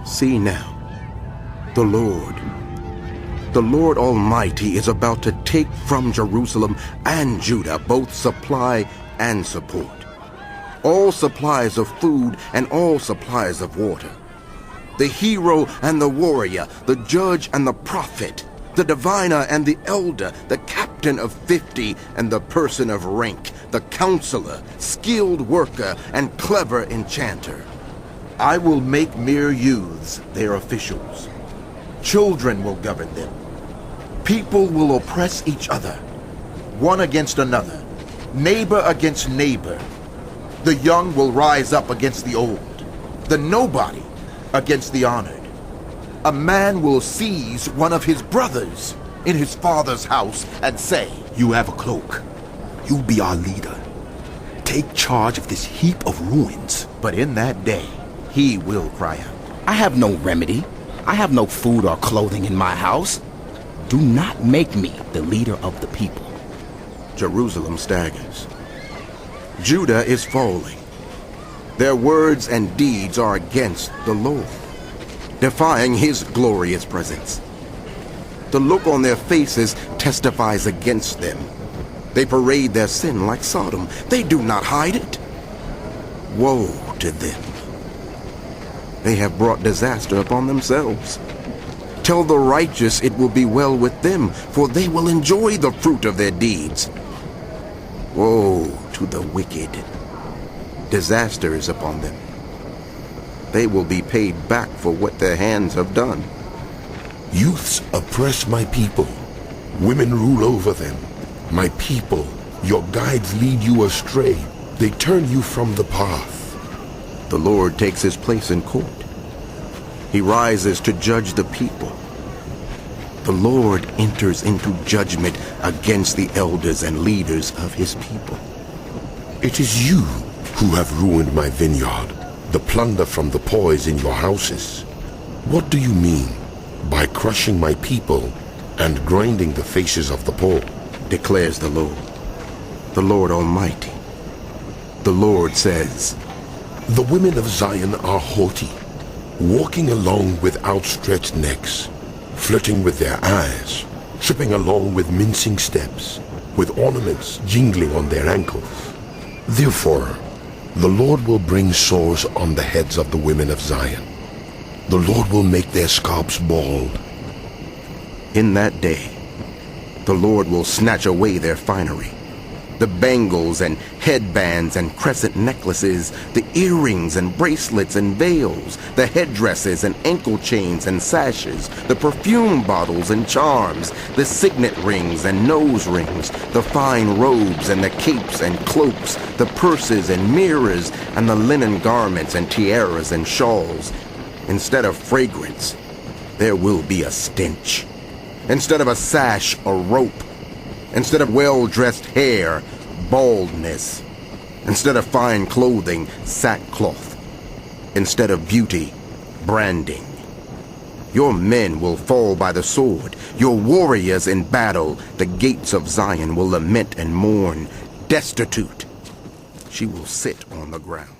See now, the Lord Almighty is about to take from Jerusalem and Judah both supply and support, all supplies of food and all supplies of water, the hero and the warrior, the judge and the prophet, the diviner and the elder, the captain of 50 and the person of rank, the counselor, skilled worker, and clever enchanter. I will make mere youths their officials. Children will govern them. People will oppress each other, one against another, neighbor against neighbor. The young will rise up against the old, the nobody against the honored. A man will seize one of his brothers in his father's house and say, "You have a cloak. You be our leader. Take charge of this heap of ruins." But in that day, he will cry out, "I have no remedy. I have no food or clothing in my house. Do not make me the leader of the people." Jerusalem staggers. Judah is falling. Their words and deeds are against the Lord, defying his glorious presence. The look on their faces testifies against them. They parade their sin like Sodom. They do not hide it. Woe to them. They have brought disaster upon themselves. Tell the righteous it will be well with them, for they will enjoy the fruit of their deeds. Woe to the wicked. Disaster is upon them. They will be paid back for what their hands have done. Youths oppress my people. Women rule over them. My people, your guides lead you astray. They turn you from the path. The Lord takes his place in court. He rises to judge the people. The Lord enters into judgment against the elders and leaders of his people. It is you who have ruined my vineyard. The plunder from the poor is in your houses. What do you mean by crushing my people and grinding the faces of the poor? Declares the Lord Almighty. The Lord says, The women of Zion are haughty, walking along with outstretched necks, flirting with their eyes, tripping along with mincing steps, with ornaments jingling on their ankles. Therefore, the Lord will bring sores on the heads of the women of Zion. The Lord will make their scalps bald. In that day, the Lord will snatch away their finery, the bangles and headbands and crescent necklaces, the earrings and bracelets and veils, the headdresses and ankle chains and sashes, the perfume bottles and charms, the signet rings and nose rings, the fine robes and the capes and cloaks, the purses and mirrors, and the linen garments and tiaras and shawls. Instead of fragrance, there will be a stench. Instead of a sash, a rope. Instead of well-dressed hair, baldness. Instead of fine clothing, sackcloth. Instead of beauty, branding. Your men will fall by the sword, your warriors in battle. The gates of Zion will lament and mourn. Destitute, she will sit on the ground.